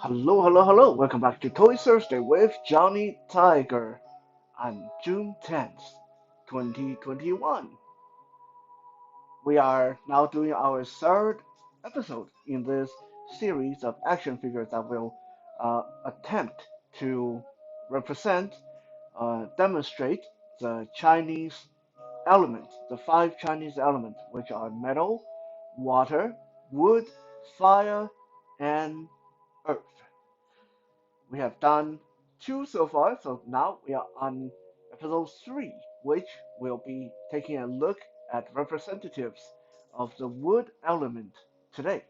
Hello, hello, hello. Welcome back to Toy Thursday with Johnny Tiger on June 10th, 2021. We are now doing our third episode in this series of action figures that will attempt to represent, demonstrate the Chinese elements, the five Chinese elements, which are metal, water, wood, fire, and earth. We have done two so far, so now we are on episode three, which will be taking a look at representatives of the wood element today.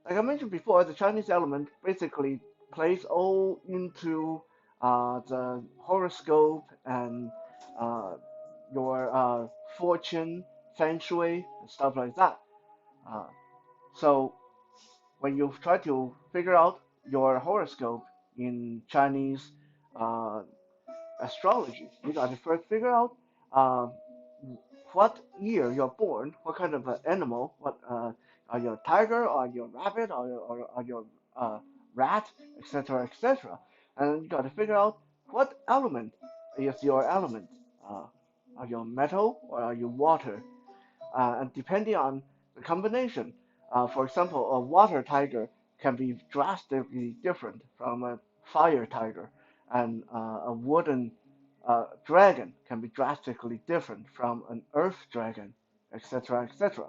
Like I mentioned before, the Chinese element basically plays all into the horoscope and uh, your fortune, feng shui, and stuff like that. Uh, so when you try to figure out your horoscope in Chinese uh, astrology, you got to first figure out uh, what year you're born, what kind of animal, what are you a tiger, or are you a rabbit, or are you a rat, etc., etc. And you got to figure out what element is your element. Uh, are you metal or are you water? And depending on the combination, for example, a water tiger can be drastically different from a fire tiger, and a wooden dragon can be drastically different from an earth dragon, etc., etc.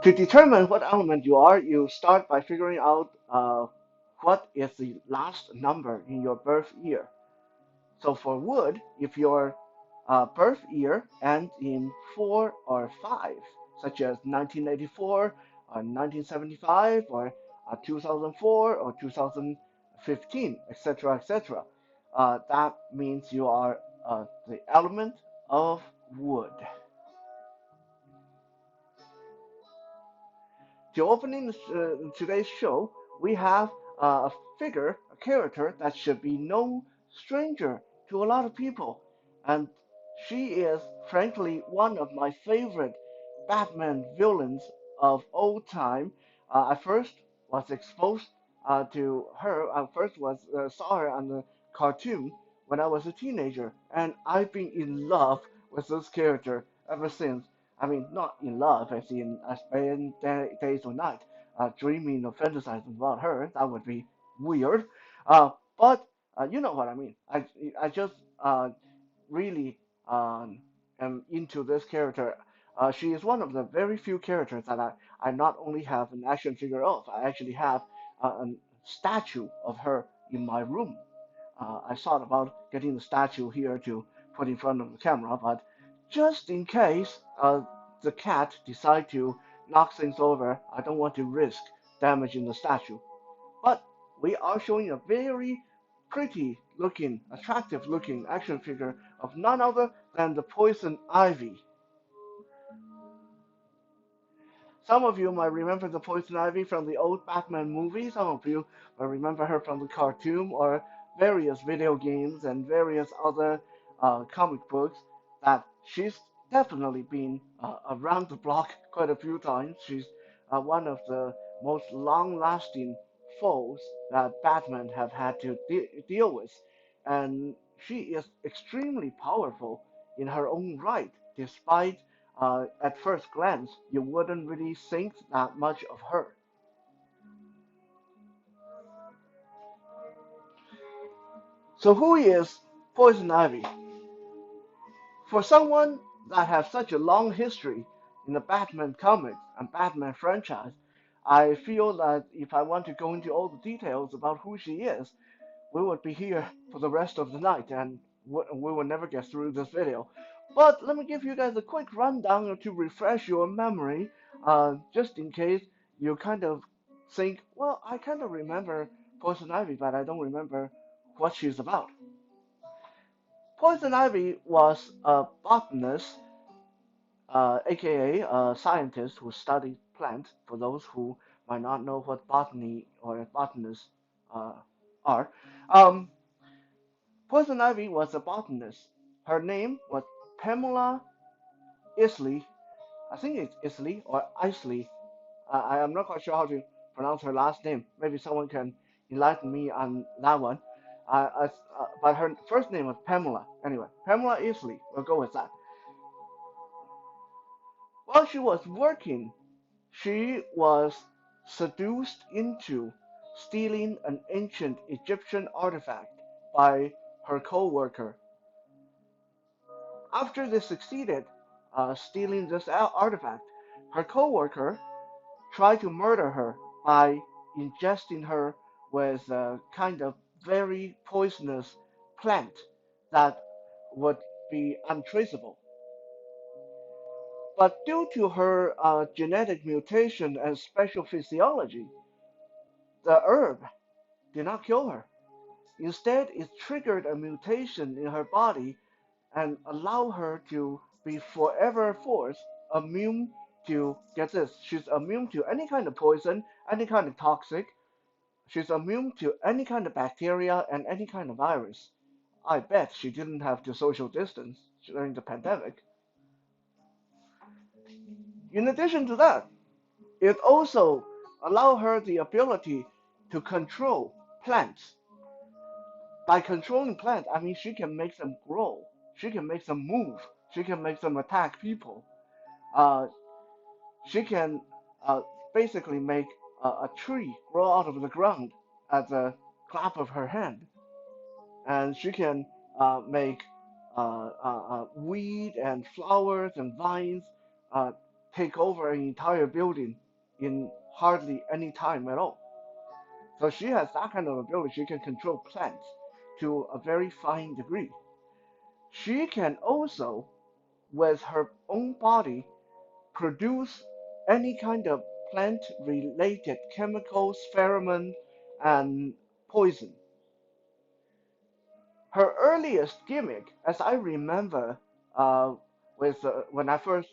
To determine what element you are, you start by figuring out what is the last number in your birth year. So for wood, if your birth year ends in 4 or 5, such as 1984 or 1975 or 2004 or 2015, etc., etc., that means you are the element of wood. To opening today's show, we have a figure, a character that should be no stranger to a lot of people. And she is, frankly, one of my favorite Batman villains of all time. I first was exposed to her, I first saw her on the cartoon when I was a teenager, and I've been in love with this character ever since. I mean, not in love, as in I spend days or night dreaming or fantasizing about her. That would be weird. But you know what I mean. I just really am into this character. She is one of the very few characters that I not only have an action figure of, I actually have a statue of her in my room. I thought about getting the statue here to put in front of the camera, but just in case the cat decide to knock things over, I don't want to risk damaging the statue. But we are showing a very pretty looking, attractive looking action figure of none other than the poison ivy. Some of you might remember the poison ivy from the old Batman movie. Some of you might remember her from the cartoon or various video games and various other comic books. That she's definitely been around the block quite a few times. She's one of the most long-lasting foes that Batman have had to deal with, and she is extremely powerful in her own right, despite at first glance, you wouldn't really think that much of her. So who is Poison Ivy? For someone that has such a long history in the Batman comics and Batman franchise, I feel that if I want to go into all the details about who she is, we would be here for the rest of the night and we will never get through this video. But let me give you guys a quick rundown to refresh your memory, just in case you kind of think, well, I kind of remember Poison Ivy, but I don't remember what she's about. Poison Ivy was a botanist, aka a scientist who studied plants, for those who might not know what botany or botanists uh, are. Um, Poison Ivy was a botanist. Her name was Pamela Isley. I think it's Isley or Isley. I am not quite sure how to pronounce her last name. Maybe someone can enlighten me on that one. But her first name was Pamela. Anyway, Pamela Isley. We'll go with that. While she was working, she was seduced into stealing an ancient Egyptian artifact by her co-worker. After they succeeded stealing this artifact, her co-worker tried to murder her by ingesting her with a kind of very poisonous plant that would be untraceable. But due to her genetic mutation and special physiology, the herb did not kill her. Instead, it triggered a mutation in her body and allowed her to be forever forced immune to, get this, she's immune to any kind of poison, any kind of toxic, she's immune to any kind of bacteria and any kind of virus. I bet she didn't have to social distance during the pandemic. In addition to that, it also allowed her the ability to control plants. By controlling plants, I mean she can make them grow, she can make them move, she can make them attack people. Uh, she can uh, basically make a tree grow out of the ground at the clap of her hand, and she can make weed and flowers and vines uh, take over an entire building in hardly any time at all. So she has that kind of ability. She can control plants to a very fine degree. She can also, with her own body, produce any kind of plant related chemicals, pheromone, and poison. Her earliest gimmick, as I remember, with when I first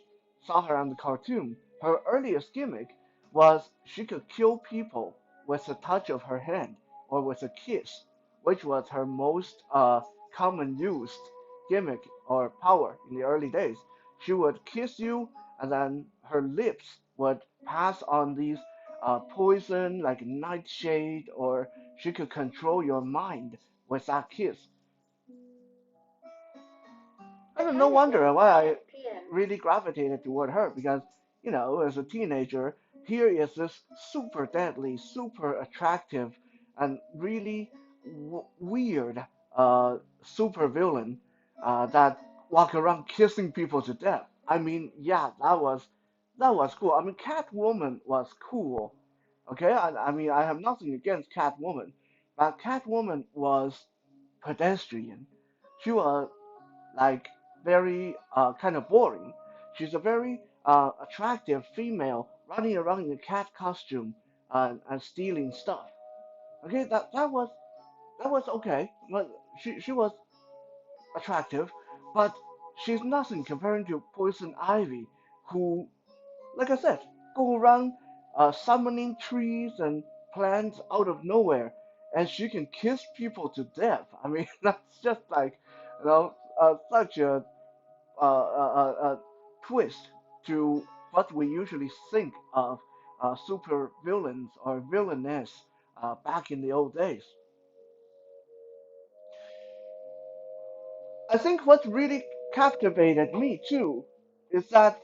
saw her on the cartoon, her earliest gimmick was she could kill people with a touch of her hand or with a kiss, which was her most common used gimmick or power in the early days. She would kiss you, and then her lips would pass on these poison like nightshade, or she could control your mind with that kiss. I don't no wonder why I really gravitated toward her because, as a teenager, here is this super deadly, super attractive, and really weird super villain that walk around kissing people to death. I mean, yeah, that was cool. I mean, Catwoman was cool. Okay, I mean, I have nothing against Catwoman, but Catwoman was pedestrian. She was like very kind of boring. She's a very attractive female running around in a cat costume and stealing stuff. Okay, that was okay. But she was attractive, but she's nothing comparing to Poison Ivy, who, like I said, go around summoning trees and plants out of nowhere, and she can kiss people to death. I mean, that's just like, such a twist to what we usually think of super villains or villainess back in the old days. I think what really captivated me too is that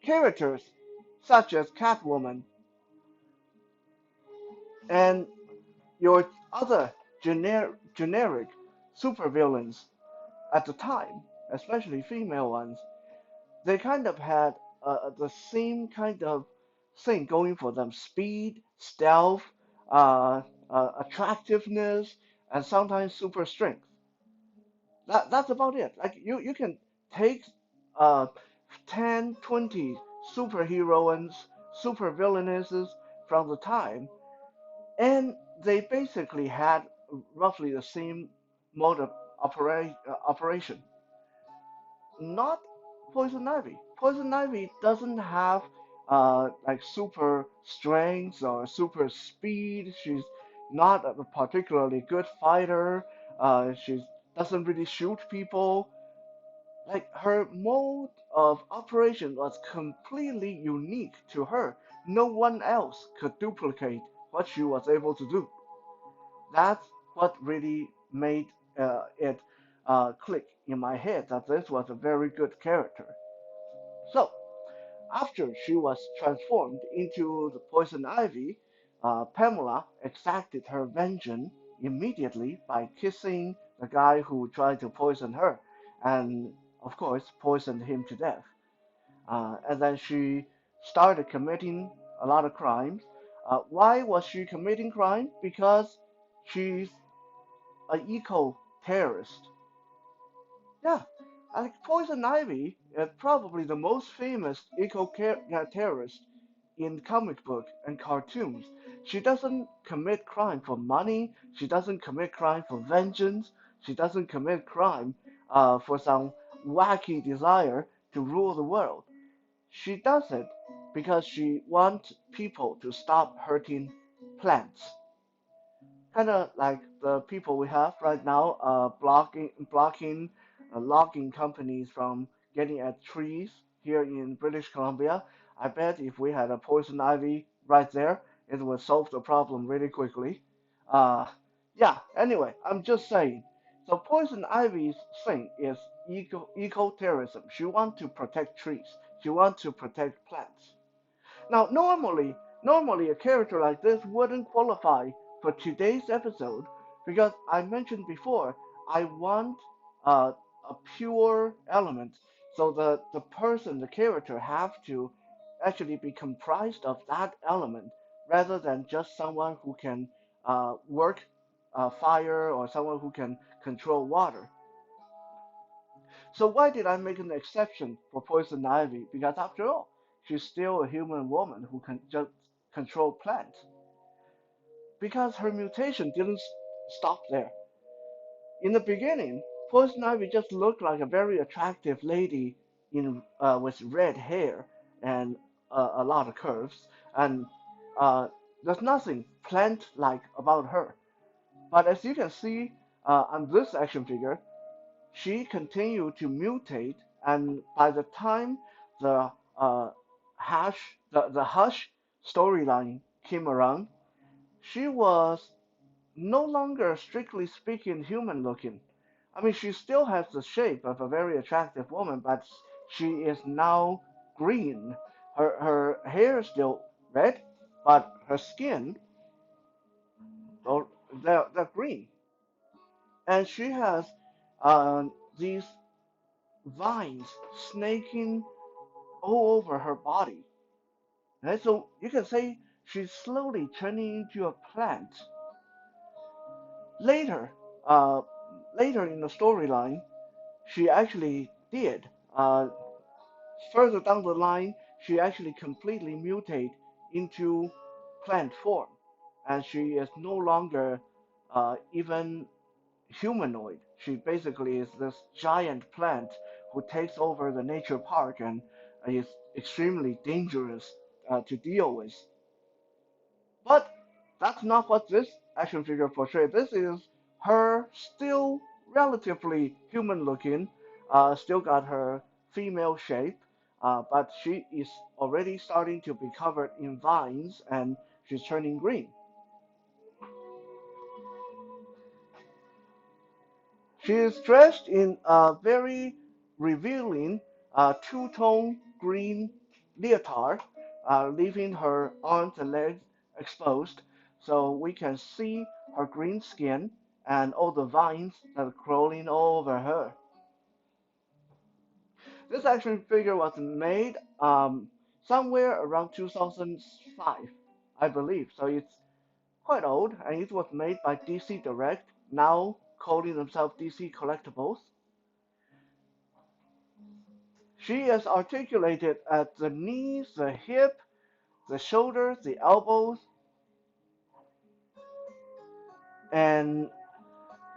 characters such as Catwoman and your other generic supervillains at the time, especially female ones, they kind of had the same kind of thing going for them: speed, stealth, attractiveness, and sometimes super strength. That's about it. Like you can take uh, 10, 20 superheroines, super villainesses from the time, and they basically had roughly the same mode of operation. Not Poison Ivy. Poison Ivy doesn't have like super strength or super speed. She's not a particularly good fighter. She doesn't really shoot people. Like her mode of operation was completely unique to her. No one else could duplicate what she was able to do. That's what really made it click in my head that this was a very good character. So, after she was transformed into the poison ivy, Pamela exacted her vengeance immediately by kissing the guy who tried to poison her, and of course poisoned him to death. And then she started committing a lot of crimes. Why was she committing crime? Because she's an eco-terrorist. Yeah, I think Poison Ivy is probably the most famous eco-terrorist in comic book and cartoons. She doesn't commit crime for money. She doesn't commit crime for vengeance. She doesn't commit crime for some wacky desire to rule the world. She does it because she wants people to stop hurting plants. Kind of like the people we have right now, blocking logging companies from getting at trees here in British Columbia. I bet if we had a poison ivy right there, it would solve the problem really quickly. Uh, yeah. Anyway, I'm just saying. So poison ivy's thing is eco-terrorism. She wants to protect trees. She wants to protect plants. Now, normally a character like this wouldn't qualify for today's episode because I mentioned before I want uh, a pure element, so the person, the character, have to actually be comprised of that element rather than just someone who can work fire or someone who can control water. So why did I make an exception for Poison Ivy? Because after all, she's still a human woman who can just control plants. Because her mutation didn't stop there. In the beginning, Poison Ivy just looked like a very attractive lady with red hair and a lot of curves, and uh, there's nothing plant-like about her. But as you can see on this action figure, she continued to mutate, and by the time the the Hush storyline came around, she was no longer strictly speaking human looking. I mean, she still has the shape of a very attractive woman, but she is now green. Her hair is still red, but her skin, well, they're green, and she has uh, these vines snaking all over her body. And so you can say she's slowly turning into a plant. Later, uh, later in the storyline, she actually did. Further down the line, she actually completely mutate into plant form, and she is no longer even humanoid. She basically is this giant plant who takes over the nature park and is extremely dangerous to deal with. But that's not what this action figure portrays. This is her still relatively human looking, still got her female shape, but she is already starting to be covered in vines and she's turning green. She is dressed in a very revealing two-tone green leotard, leaving her arms and legs exposed so we can see her green skin and all the vines that are crawling all over her. This action figure was made somewhere around 2005, I believe, so it's quite old, and it was made by DC Direct, now calling themselves DC Collectibles. She is articulated at the knees, the hip, the shoulders, the elbows, and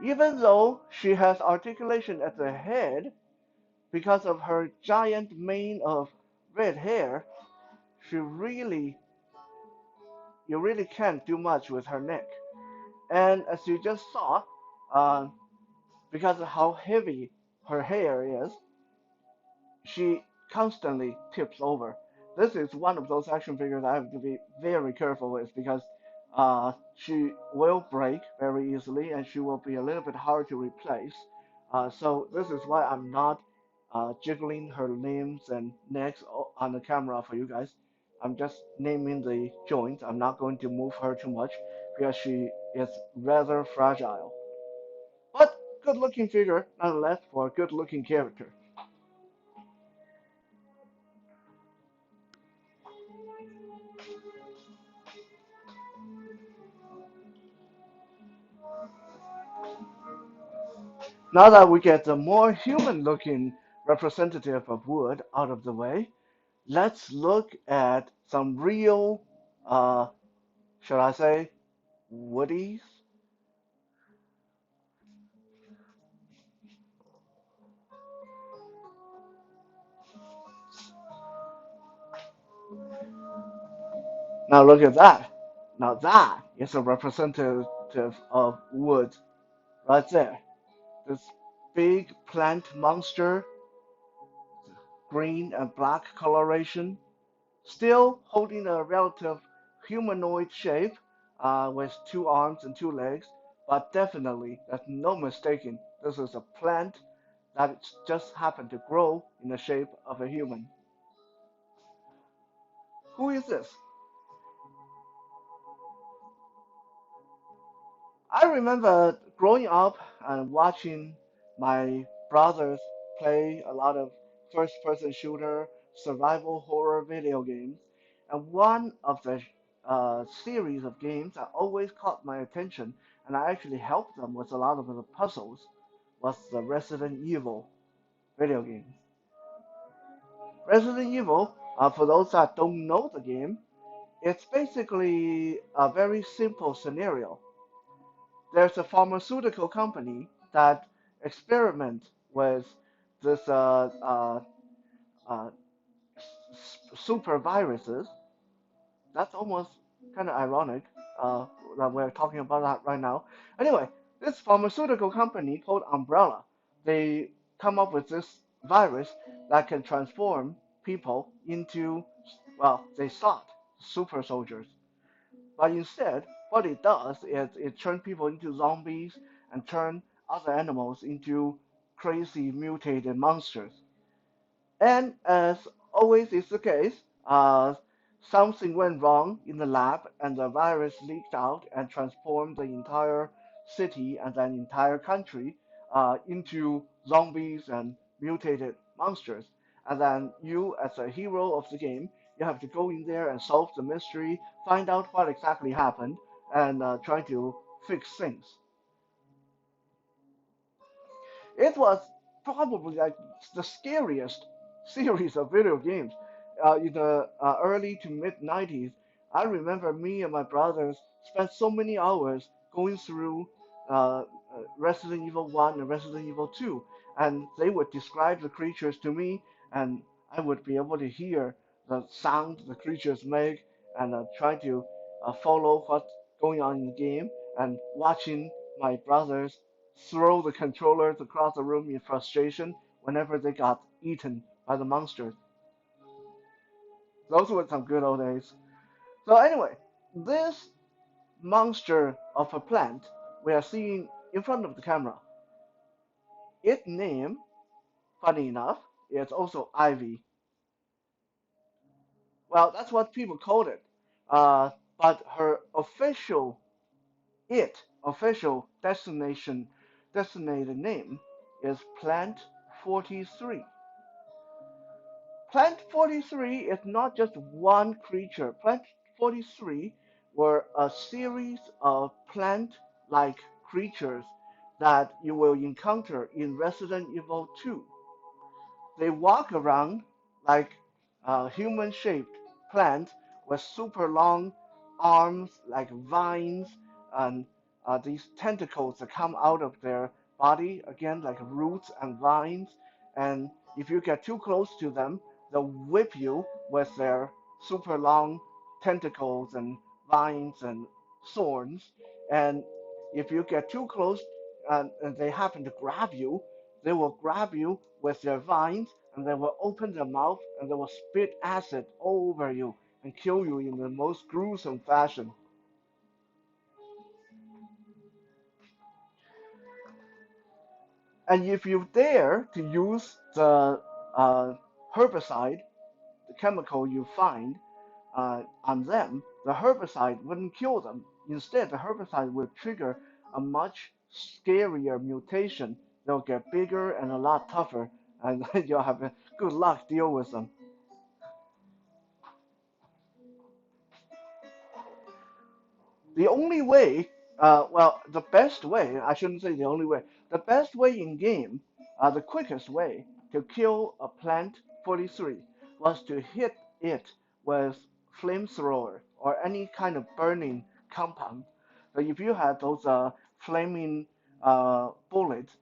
even though she has articulation at the head because of her giant mane of red hair, she really, you really can't do much with her neck. And as you just saw, uh, because of how heavy her hair is, she constantly tips over. This is one of those action figures I have to be very careful with because she will break very easily and she will be a little bit hard to replace. So this is why I'm not jiggling her limbs and necks on the camera for you guys. I'm just naming the joints. I'm not going to move her too much because she is rather fragile. But good looking figure nonetheless for a good looking character. Now that we get the more human looking representative of wood out of the way, let's look at some real, uh, should I say, woodies. Now look at that. Now that is a representative of wood right there. This big plant monster, green and black coloration, still holding a relative humanoid shape with two arms and two legs, but definitely, there's no mistaking, this is a plant that just happened to grow in the shape of a human. Who is this? I remember growing up and watching my brothers play a lot of first person shooter, survival horror video games. And one of the series of games that always caught my attention, and I actually helped them with a lot of the puzzles, was the Resident Evil video game. Resident Evil, for those that don't know the game, it's basically a very simple scenario. There's a pharmaceutical company that experiment with this uh, super viruses. That's almost kind of ironic that we're talking about that right now. Anyway, this pharmaceutical company called Umbrella, they come up with this virus that can transform people into, well, they thought super soldiers. But instead, what it does is it turns people into zombies and turn other animals into crazy mutated monsters. And as always is the case, something went wrong in the lab and the virus leaked out and transformed the entire city and an entire country into zombies and mutated monsters. And then you, as a hero of the game, you have to go in there and solve the mystery, find out what exactly happened, and try to fix things. It was probably like the scariest series of video games in the early to mid 90s. I remember me and my brothers spent so many hours going through Resident Evil 1 and Resident Evil 2, and they would describe the creatures to me, and I would be able to hear the sound the creatures make and try to follow what's going on in the game and watching my brothers throw the controllers across the room in frustration whenever they got eaten by the monsters. Those were some good old days. So anyway, this monster of a plant we are seeing in front of the camera, its name, funny enough, is also Ivy. Well, that's what people called it. But her official designated name is Plant 43. Plant 43 is not just one creature. Plant 43 were a series of plant-like creatures that you will encounter in Resident Evil 2. They walk around like human-shaped plants with super long arms like vines and these tentacles that come out of their body, again like roots and vines. And if you get too close to them, they'll whip you with their super long tentacles and vines and thorns. And if you get too close and they happen to grab you, They will grab you with their vines and they will open their mouth and they will spit acid all over you and kill you in the most gruesome fashion. And if you dare to use the herbicide, the chemical you find on them, the herbicide wouldn't kill them. Instead, the herbicide will trigger a much scarier mutation. They'll get bigger and a lot tougher, and you'll have a good luck deal with them. The only way, well, the best way, I shouldn't say the only way, the best way in game, the quickest way to kill a plant 43 was to hit it with flamethrower or any kind of burning compound. So if you had those flaming bullets,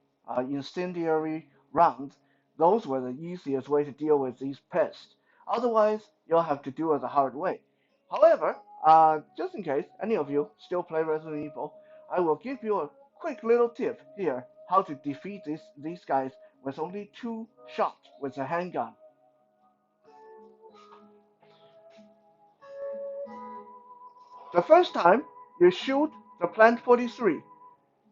incendiary rounds, those were the easiest way to deal with these pests. Otherwise, you'll have to do it the hard way. However, just in case any of you still play Resident Evil, I will give you a quick little tip here how to defeat these guys with only two shots with a handgun. The first time you shoot the Plant 43,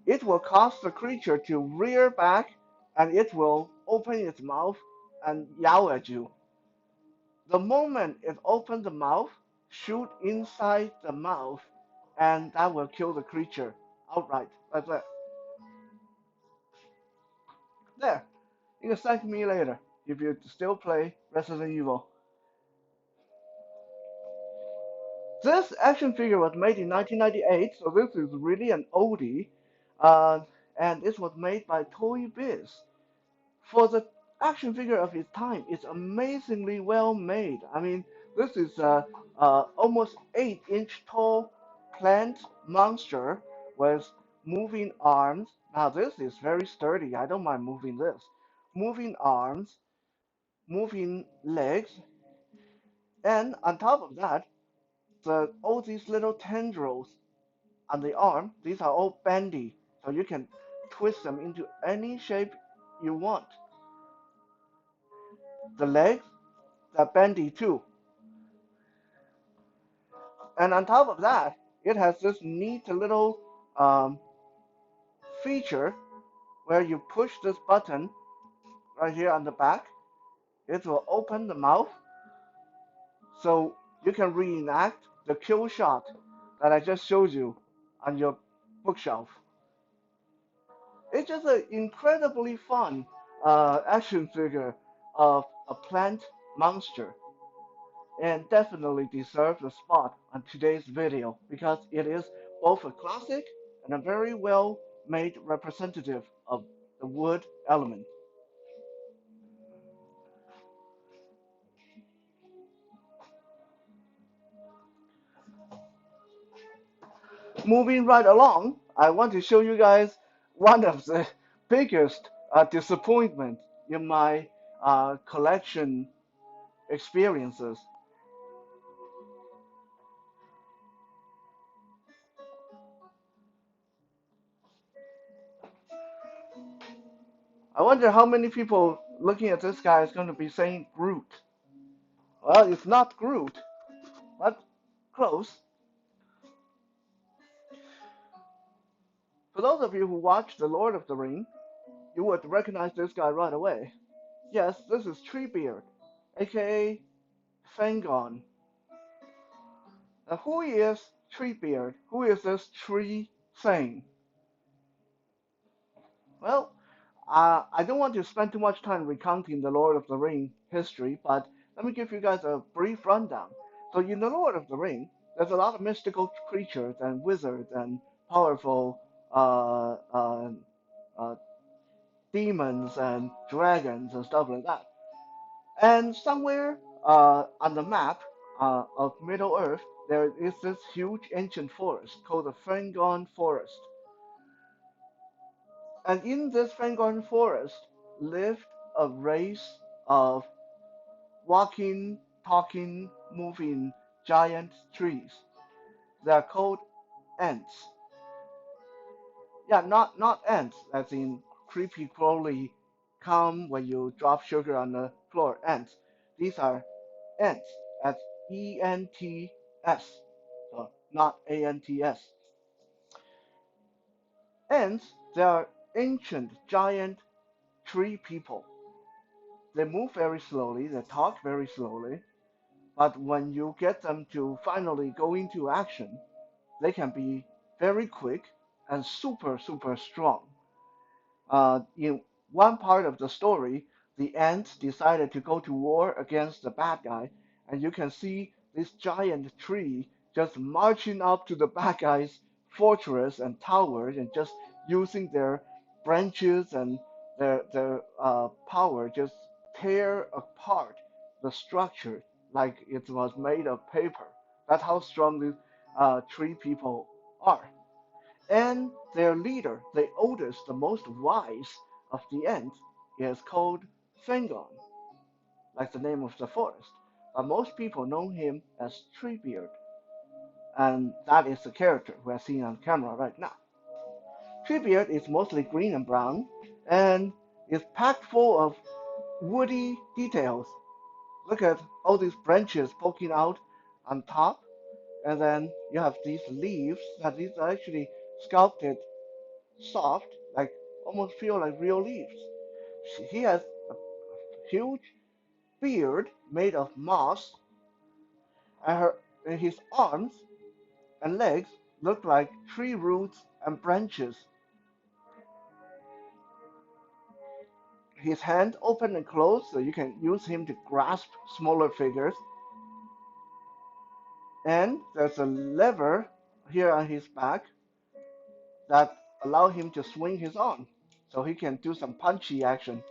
it will cause the creature to rear back and it will open its mouth and yowl at you. The moment it opens the mouth, shoot inside the mouth and that will kill the creature outright. That's it. There. You can thank me later if you still play Resident Evil. This action figure was made in 1998, so this is really an oldie, uh, and it was made by Toy Biz. For the action figure of its time, it's amazingly well made. I mean, this is a almost 8-inch tall plant monster with moving arms. Now this is very sturdy. I don't mind moving this. Moving arms, moving legs, and on top of that, all these little tendrils on the arm, these are all bendy, so you can twist them into any shape you want. The legs are bendy too. And on top of that, it has this neat little um, feature where you push this button right here on the back. It will open the mouth so you can reenact the kill shot that I just showed you on your bookshelf. It's just an incredibly fun action figure of a plant monster and definitely deserves a spot on today's video because it is both a classic and a very well made representative of the wood element. Moving right along, I want to show you guys one of the biggest disappointment in my collection experiences. I wonder how many people looking at this guy is going to be saying Groot. Well, it's not Groot, but close. For those of you who watched The Lord of the Ring, you would recognize this guy right away. Yes, this is Treebeard, aka Fangon. Now, who is Treebeard? Who is this tree thing? Well, I don't want to spend too much time recounting the Lord of the Ring history, but let me give you guys a brief rundown. So, in the Lord of the Ring, there's a lot of mystical creatures and wizards and powerful uh, demons and dragons and stuff like that. And somewhere on the map of Middle Earth, there is this huge ancient forest called the Fengon Forest. And in this Fengon Forest lived a race of walking, talking, moving giant trees. They are called ants. Yeah, not ants, as in creepy crawly come when you drop sugar on the floor. Ants. These are ants. That's ENTS. So not ANTS. Ants, they are ancient giant tree people. They move very slowly, they talk very slowly, but when you get them to finally go into action, they can be very quick and super, super strong. In one part of the story, the ants decided to go to war against the bad guy, and you can see this giant tree just marching up to the bad guy's fortress and towers and just using their branches and their power just tear apart the structure like it was made of paper. That's how strong these tree people are. And their leader, the oldest, the most wise of the ants, is called Fengon, like the name of the forest. But most people know him as Treebeard, and that is the character we are seeing on camera right now. Treebeard is mostly green and brown, and is packed full of woody details. Look at all these branches poking out on top, and then you have these leaves that these are actually sculpted soft, like almost feel like real leaves. He has a huge beard made of moss, and, and his arms and legs look like tree roots and branches. His hand open and close, so you can use him to grasp smaller figures. And there's a lever here on his back that allow him to swing his arm, so he can do some punchy action.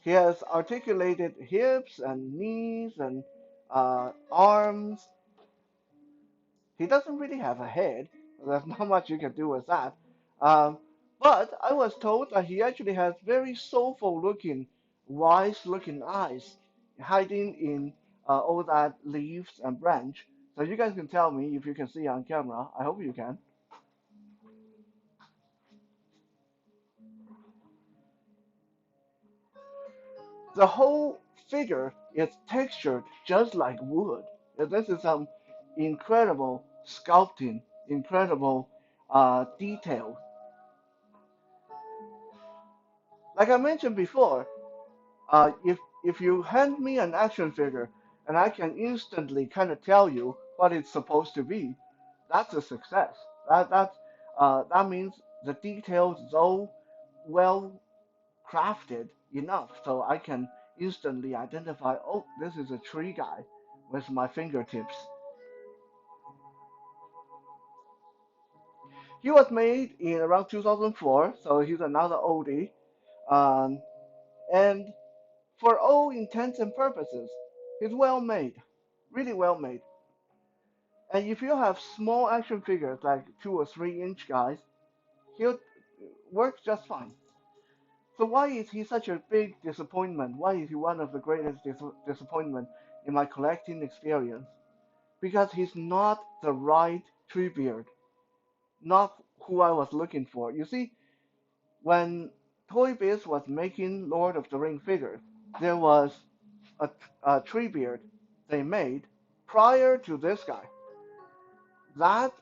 He has articulated hips and knees and arms. He doesn't really have a head. There's not much you can do with that. Um, but I was told that he actually has very soulful looking, wise looking eyes hiding in all that leaves and branch. So you guys can tell me if you can see on camera. I hope you can. The whole figure is textured just like wood. This is some incredible sculpting, incredible detail. Like I mentioned before, if you hand me an action figure and I can instantly kind of tell you what it's supposed to be, that's a success. That means the details so well crafted enough so I can instantly identify, oh, this is a tree guy with my fingertips. He was made in around 2004, so he's another oldie. Um, and for all intents and purposes, he's well made, really well made. And if you have small action figures like 2 or 3 inch guys, he'll work just fine. So why is he such a big disappointment? Why is he one of the greatest disappointment in my collecting experience? Because he's not the right Treebeard, not who I was looking for. You see, when Toy Biz was making Lord of the Ring figures, there was a Treebeard they made prior to this guy. That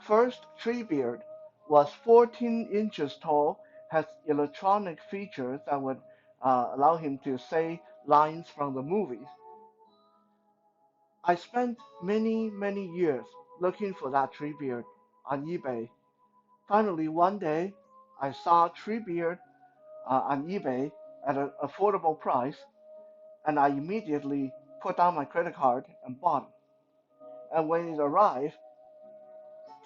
first Treebeard was 14 inches tall, has electronic features that would allow him to say lines from the movies. I spent many, many years looking for that Treebeard on eBay. Finally, one day, I saw Treebeard on eBay at an affordable price, and I immediately put down my credit card and bought it. And when it arrived,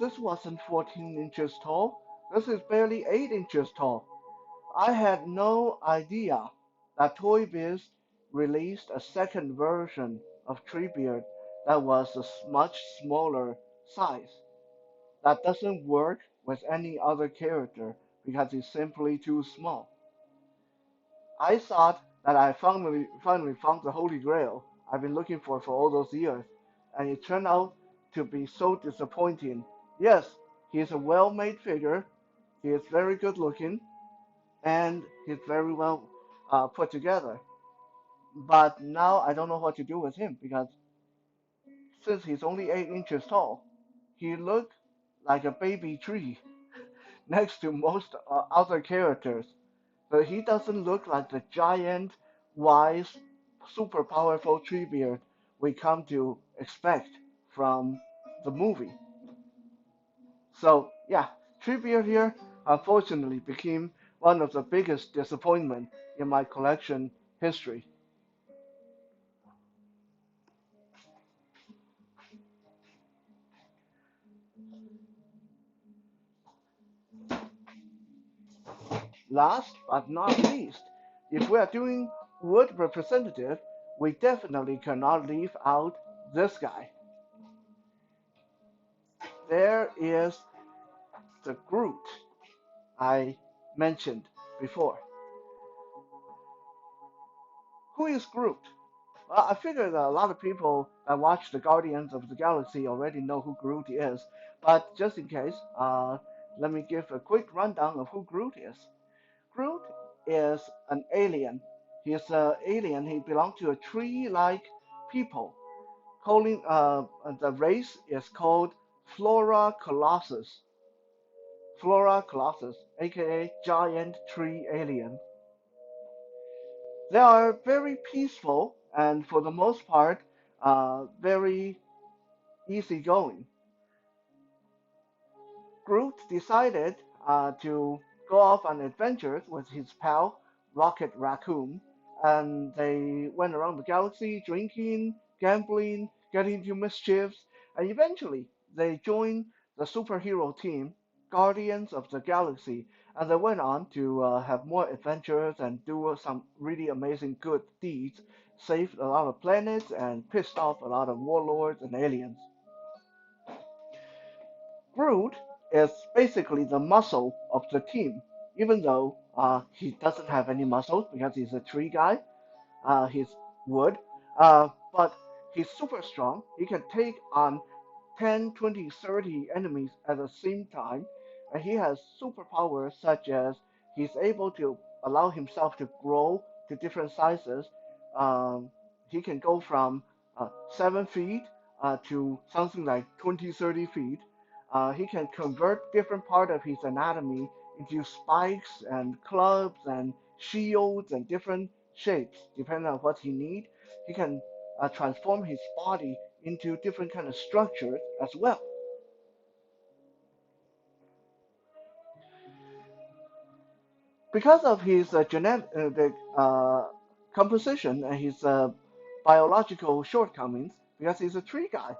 this wasn't 14 inches tall. This is barely 8 inches tall. I had no idea that Toy Biz released a second version of Treebeard that was a much smaller size. That doesn't work with any other character because it's simply too small. I thought that I finally found the Holy Grail I've been looking for all those years, and it turned out to be so disappointing. Yes, he's a well-made figure. He is very good looking and he's very well put together. But now I don't know what to do with him because since he's only 8 inches tall, he looks like a baby tree next to most other characters. But he doesn't look like the giant, wise, super powerful Treebeard we come to expect from the movie. So yeah, Treebeard here unfortunately became one of the biggest disappointment in my collection history. Last but not least, if we are doing wood representative, we definitely cannot leave out this guy. There is the Groot I mentioned before. Who is Groot? Well, I figured that a lot of people that watch the Guardians of the Galaxy already know who Groot is, but just in case, let me give a quick rundown of who Groot is. Groot is an alien. He's an alien. He belongs to a tree-like people. Calling the race is called Flora Colossus. Flora Colossus, aka giant tree alien. They are very peaceful and, for the most part, very easygoing. Groot decided to go off on adventures with his pal Rocket Raccoon, and they went around the galaxy drinking, gambling, getting into mischiefs, and eventually they joined the superhero team, Guardians of the Galaxy, and they went on to have more adventures and do some really amazing good deeds, saved a lot of planets, and pissed off a lot of warlords and aliens. Groot is basically the muscle of the team, even though he doesn't have any muscles because he's a tree guy. He's wood, but he's super strong. He can take on 10, 20, 30 enemies at the same time, and he has superpowers such as he's able to allow himself to grow to different sizes. Um, he can go from 7 feet to something like 20, 30 feet. He can convert different part of his anatomy into spikes and clubs and shields and different shapes depending on what he needs. He can transform his body into different kind of structures as well. Because of his genetic composition and his biological shortcomings, because he's a tree guy,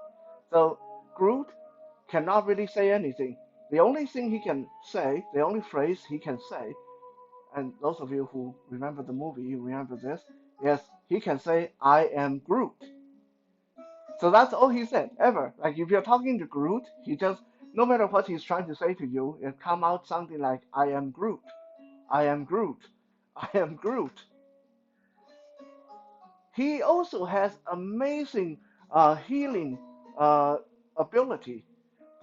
so Groot cannot really say anything. The only thing he can say, the only phrase he can say, and those of you who remember the movie, you remember this, is he can say, "I am Groot." So that's all he said ever. Like if you're talking to Groot, he just no matter what he's trying to say to you, it come out something like "I am Groot, I am Groot, I am Groot." He also has amazing healing uh, ability.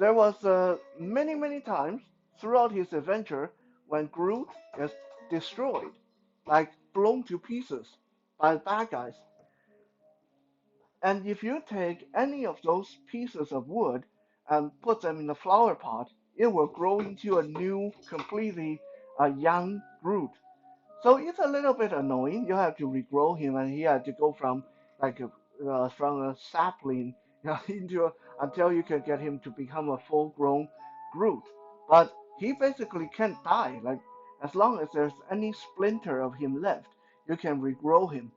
There was many times throughout his adventure when Groot is destroyed, like blown to pieces by bad guys. And if you take any of those pieces of wood and put them in a flower pot, it will grow into a new, completely young Groot. So it's a little bit annoying. You have to regrow him, and he had to go from from a sapling into until you can get him to become a full-grown Groot. But he basically can't die. Like as long as there's any splinter of him left, you can regrow him.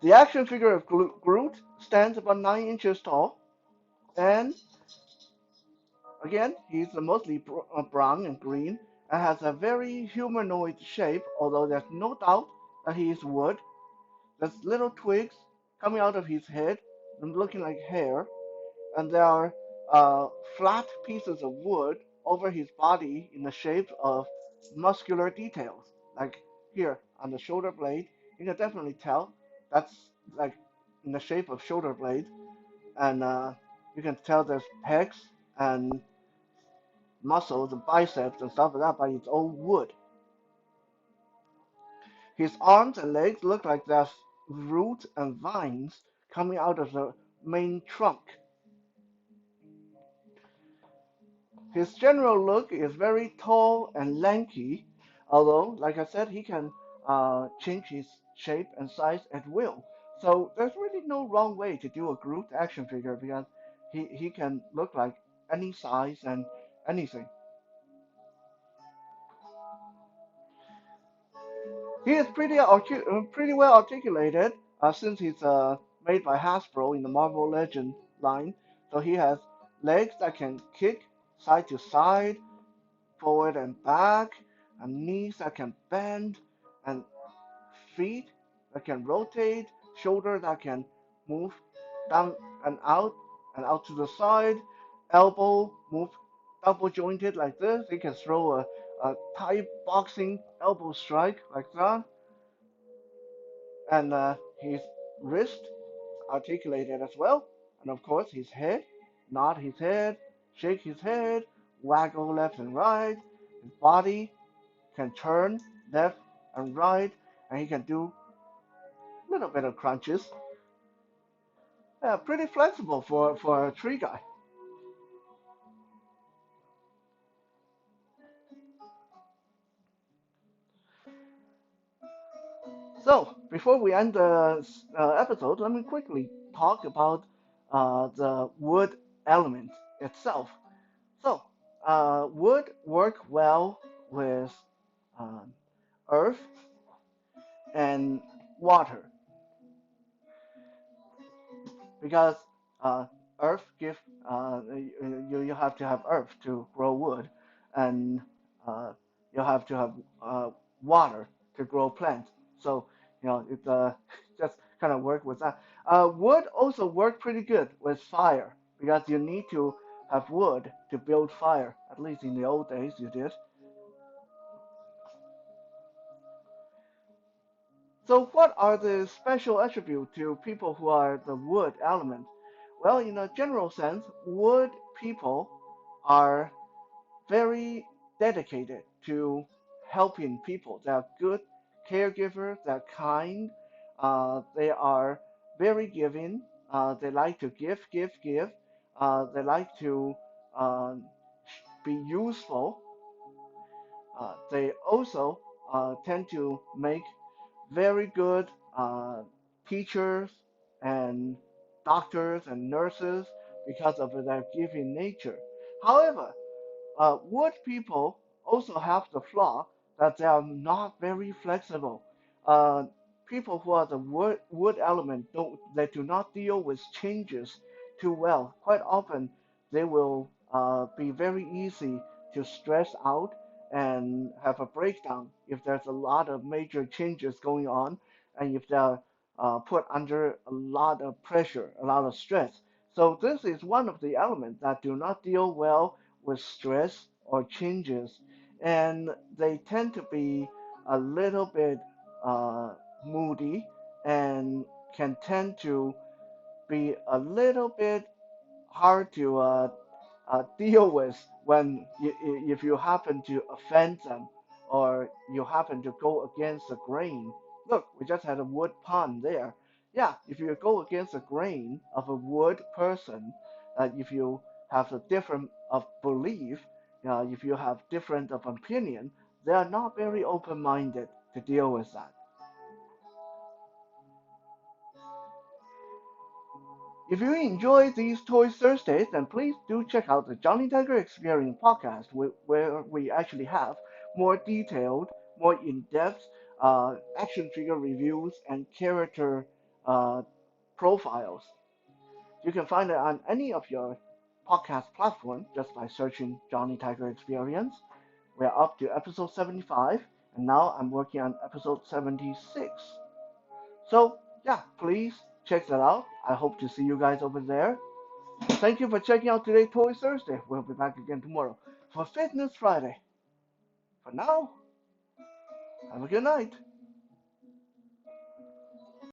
The action figure of Groot stands about 9 inches tall, and again, he's mostly brown and green and has a very humanoid shape, although there's no doubt that he is wood. There's little twigs coming out of his head and looking like hair, and there are flat pieces of wood over his body in the shape of muscular details. Like here on the shoulder blade, you can definitely tell that's like in the shape of shoulder blade, and you can tell there's pegs and muscles and biceps and stuff like that by its own wood. His arms and legs look like there's roots and vines coming out of the main trunk. His general look is very tall and lanky, although, like I said, he can change his shape and size at will. So there's really no wrong way to do a Groot action figure because he can look like any size and anything. He is pretty well articulated since he's made by Hasbro in the Marvel Legend line. So he has legs that can kick side to side, forward and back, and knees that can bend, and feet that can rotate, shoulder that can move down and out to the side, elbow move double jointed like this. He can throw a Thai boxing elbow strike like that, and his wrist articulated as well, and of course his head, nod his head, shake his head, waggle left and right. His body can turn left and right, and he can do a little bit of crunches. Yeah, pretty flexible for a tree guy. So before we end the episode, let me quickly talk about the wood element itself. So wood work well with um, earth and water because uh, earth give you have to have earth to grow wood, and uh, you have to have uh, water to grow plants. So it just kind of work with that. Wood also work pretty good with fire because you need to have wood to build fire. At least in the old days, you did. So what are the special attributes to people who are the wood element? Well, in a general sense, wood people are very dedicated to helping people. They are good caregivers, they're kind, they are very giving, they like to give. They like to um, be useful. They also tend to make very good teachers and doctors and nurses because of their giving nature. However, wood people also have the flaw that they are not very flexible. Uh, People who are the wood element they do not deal with changes too well. Quite often, they will be very easy to stress out and have a breakdown if there's a lot of major changes going on, and if they're put under a lot of pressure, a lot of stress. So this is one of the elements that do not deal well with stress or changes, and they tend to be a little bit uh, moody and can tend to be a little bit hard to deal with when if you happen to offend them or you happen to go against the grain. Look, we just had a wood pun there. Yeah, if you go against the grain of a wood person, if you have a different of belief, if you have different of opinion, they are not very open-minded to deal with that. If you enjoy these Toy Thursdays, then please do check out the Johnny Tiger Experience podcast, where we actually have more detailed, more in-depth action figure reviews and character uh, profiles. You can find it on any of your podcast platform just by searching Johnny Tiger Experience. We're up to episode 75, and now I'm working on episode 76. So, yeah, please check that out. I hope to see you guys over there. Thank you for checking out today's Toy Thursday. We'll be back again tomorrow for Fitness Friday. For now, have a good night.